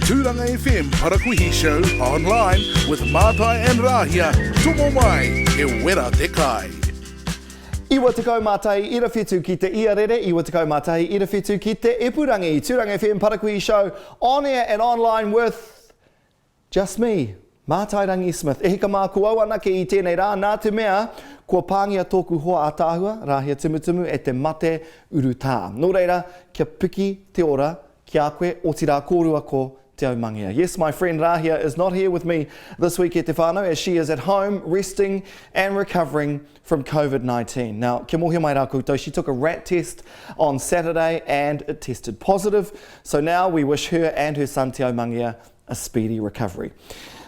Turanga FM Parakuihi Show online with Matai and Rahia. Tomo mai, e wera te kai. Iwa te kau Matai, ira whetu ki te iarere. Iwa te kau Matai, ira whetu ki te epurangi. Turanga FM Parakuihi Show on air and online with just me, Matai Rangi Smith. E hika mā kua anake I tēnei rā, nā te mea, kua pāngia tōku hoa ātāhua, Rahia tumutumu e te mate urutā. Nō reira, kia piki te ora, kia koe o tira kōrua ko te aumangia. Yes, my friend Rahia is not here with me this week at Te Whānau, as she is at home resting and recovering from COVID-19. Now, kia mohi mai rā koutou, she took a rat test on Saturday and it tested positive. So now we wish her and her son Te Aumangia a speedy recovery.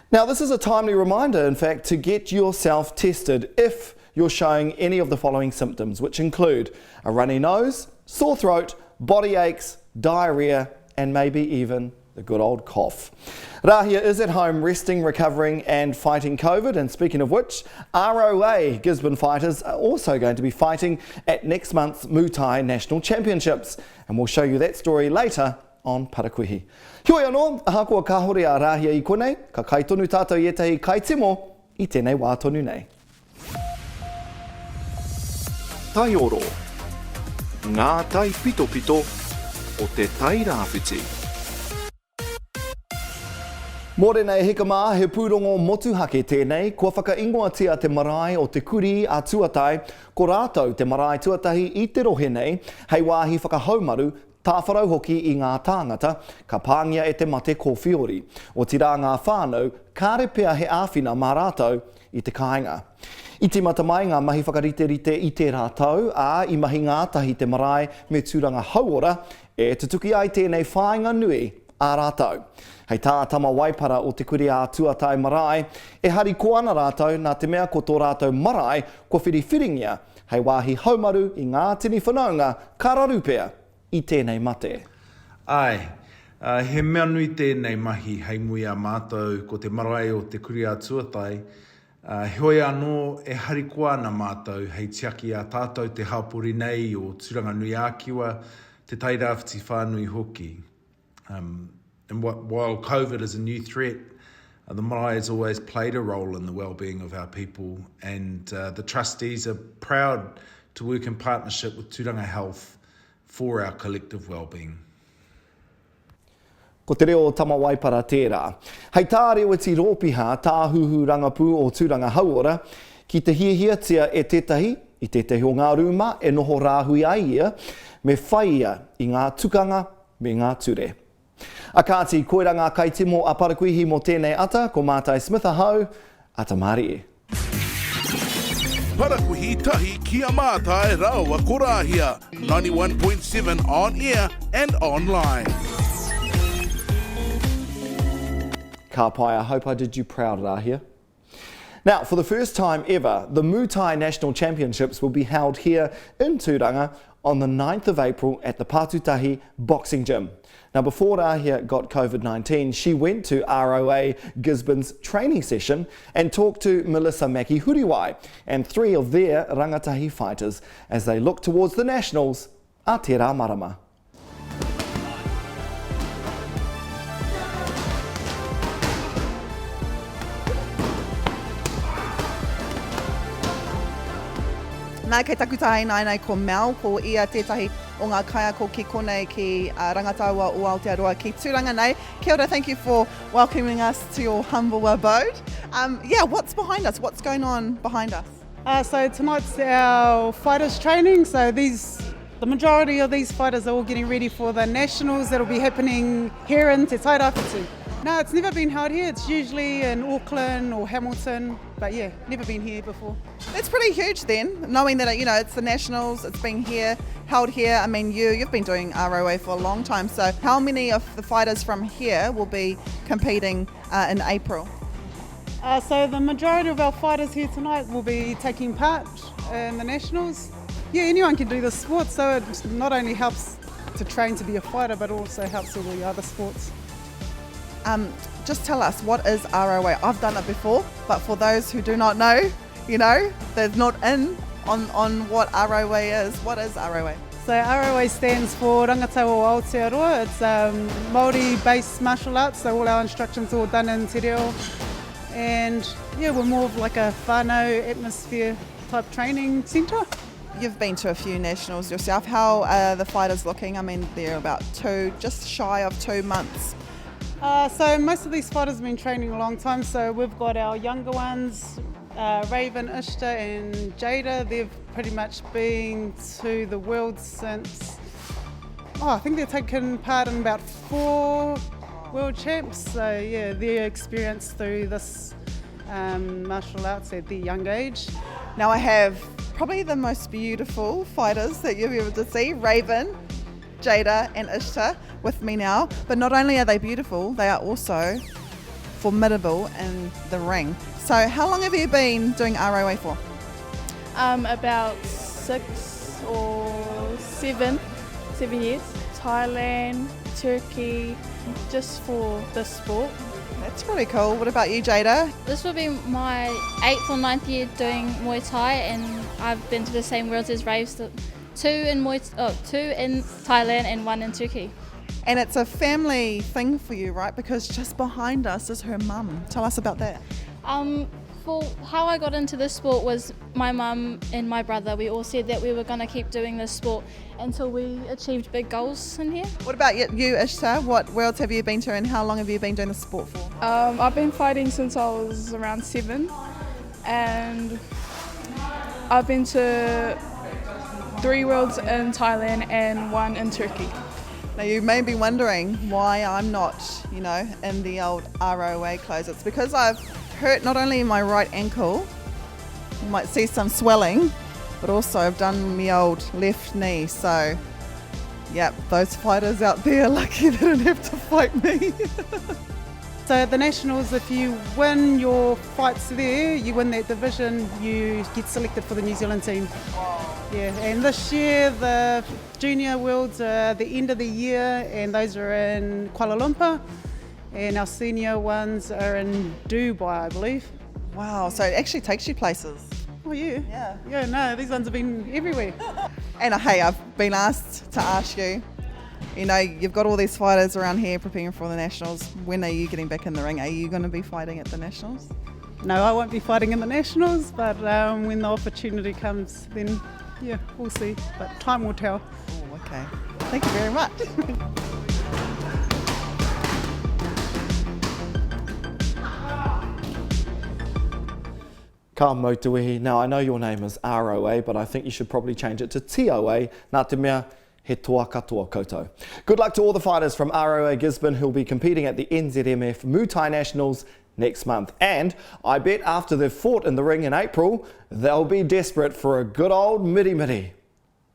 Now, this is a timely reminder, in fact, to get yourself tested if you're showing any of the following symptoms, which include a runny nose, sore throat, body aches, diarrhea, and maybe even the good old cough. Rahia is at home resting, recovering and fighting COVID. And speaking of which, ROA Gisborne fighters are also going to be fighting at next month's Matai National Championships. And we'll show you that story later on Parakuihi. Kia ora anō, aha kua kahore a Rahia I konei, ka kai tonu tātou I etahi kai timo I tēnei wā tonu nei. Tai oro, ngā tai pito pito o te tai rāwhiti. Mōre nei hika mā, he pūrongo motuhake tēnei, kua whakaingoatia te marae o te kuri a tuatai, ko rātou te marae tuatahi I te rohe nei, hei wāhi whakahaumaru, tāwharau hoki I ngā tāngata, ka pāngia e te mate kōwhiori. O tira ngā whānau, kāre pea he āwhina mā rātou I te kāinga. I te matamai ngā mahi whakarite-rite I te rātou, a I mahi ngātahi te marae me tūranga hauora, e te tuki ai tēnei whāinga nui a rātou. Hei tā tama waipara o te kuri a tuatai marae, e hari ko ana rātou nā te mea ko tō rātou marae ko whiriwhiringia, hei wāhi haumaru I ngā tini whanaunga kararu pea I tēnei mate. Ai, he mea nui tēnei mahi hei mui a mātou ko te marae o te kuri a tuatai. He hoi anō e hari ko ana mātou hei tiaki a tātou te hapori nei o Turanga Nui Ākiwa, te tai rāwhiti whānui hoki. And while COVID is a new threat, the marae has always played a role in the well-being of our people, and the trustees are proud to work in partnership with Turanga Health for our collective well-being. Ko te reo tama waipara tērā. Hei tā rewati rōpiha tāhuhu rangapū o Turanga Hauora, ki te hiahiatia e tētahi, I tētahi o ngā rūma e noho rāhui ai ia, me whaia I ngā tukanga me ngā ture. A kāti koera ngā kaitimo a Parakuihi mo tēnei ata, ko Matai Smith ahau, ata Mārie. Parakuihi tahi kia Matai raua ko Rahia. 91.7 on air and online. Ka pai, I hope I did you proud, Rahia. Now, for the first time ever, the Matai National Championships will be held here in Turanga on the 9th of April at the Pātutahi Boxing Gym. Now, before Rahia got COVID-19, she went to ROA Gisborne's training session and talked to Melissa Maki-Huriwai and 3 of their rangatahi fighters as they look towards the Nationals, Aotearoa Marama. Nā kei takutahi nei ko Mel, ko ia tētahi o ngā kaia ko ki konei ki Rangataua o Aotearoa ki Turanga nei. Kia ora, thank you for welcoming us to your humble abode. Yeah, what's behind us? What's going on behind us? So tonight's our fighters training. So the majority of these fighters are all getting ready for the Nationals that'll be happening here in Te Tai Rāwhiti. No, it's never been held here. It's usually in Auckland or Hamilton, but yeah, never been here before. That's pretty huge then, knowing that it's the Nationals, it's been held here. I mean, you've been doing ROA for a long time, so how many of the fighters from here will be competing in April? So the majority of our fighters here tonight will be taking part in the Nationals. Yeah, anyone can do this sport, so it not only helps to train to be a fighter, but also helps all the other sports. Just tell us, what is ROA? I've done it before, but for those who do not know, they're not in on what Aroe is. What is Aroe? So ROA stands for Rangataua Aotearoa. It's Māori-based martial arts, so all our instructions are all done in te reo. And yeah, we're more of like a whānau atmosphere type training centre. You've been to a few nationals yourself. How are the fighters looking? I mean, they're about just shy of 2 months. So most of these fighters have been training a long time. So we've got our younger ones, Raven, Ishta and Jada. They've pretty much been to the world since, I think they've taken part in about 4 world champs. So yeah, they're experienced through this martial arts at their young age. Now I have probably the most beautiful fighters that you'll be able to see, Raven, Jada and Ishta with me now. But not only are they beautiful, they are also formidable in the ring. So how long have you been doing ROA for? About 6 or 7 years. Thailand, Turkey, just for this sport. That's pretty cool. What about you, Jada? This will be my 8th or 9th year doing Muay Thai, and I've been to the same worlds as Raves, 2 in Thailand and 1 in Turkey. And it's a family thing for you, right? Because just behind us is her mum. Tell us about that. For how I got into this sport was my mum and my brother. We all said that we were going to keep doing this sport until we achieved big goals in here. What about you, Ishta? What worlds have you been to and how long have you been doing the sport for? I've been fighting since I was around 7, and I've been to 3 worlds in Thailand and 1 in Turkey. Now you may be wondering why I'm not, in the old ROA clothes. It's because I've hurt not only my right ankle, you might see some swelling, but also I've done my old left knee. So, yep, those fighters out there are lucky they don't have to fight me. So at the Nationals, if you win your fights there, you win that division, you get selected for the New Zealand team. Yeah, and this year the Junior Worlds are the end of the year, and those are in Kuala Lumpur, and our senior ones are in Dubai, I believe. Wow, so it actually takes you places. Oh yeah. Yeah. Yeah, no, these ones have been everywhere. And hey, I've been asked to ask you, you've got all these fighters around here preparing for the Nationals. When are you getting back in the ring? Are you going to be fighting at the Nationals? No, I won't be fighting in the Nationals, but when the opportunity comes, then yeah, we'll see. But time will tell. Oh, okay. Thank you very much. Ka mautuihi. Now, I know your name is ROA, but I think you should probably change it to TOA. Nā te mea, he toa katoa koutou. Good luck to all the fighters from ROA Gisborne who'll be competing at the NZMF Muay Thai Nationals next month. And I bet after they've fought in the ring in April, they'll be desperate for a good old miri-miri.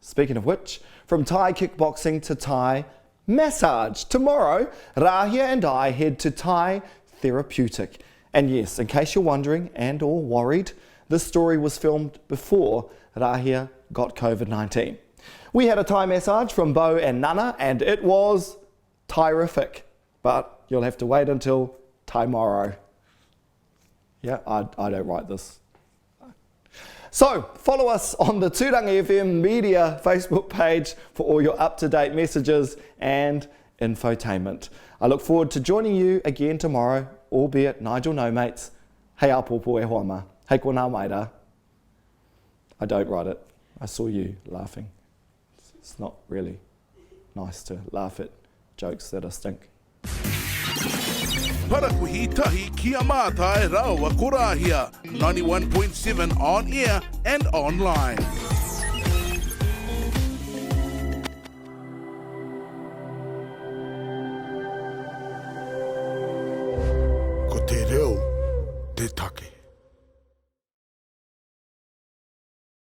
Speaking of which, from Thai kickboxing to Thai massage. Tomorrow, Rahia and I head to Thai therapeutic. And yes, in case you're wondering and or worried, this story was filmed before Rahia got COVID-19. We had a Thai massage from Bo and Nana, and it was Thai-rific. But you'll have to wait until tomorrow. Yeah, I don't write this. So, follow us on the Turanga FM Media Facebook page for all your up-to-date messages and infotainment. I look forward to joining you again tomorrow, albeit Nigel no mates. Hei apopo e hoama. Hei ko nā maira. I don't write it. I saw you laughing. It's not really nice to laugh at jokes that are stink. Parakuihi tahi kia Matai Raua ko Rahia, 91.7 on air and online. Ko te reo, te taka.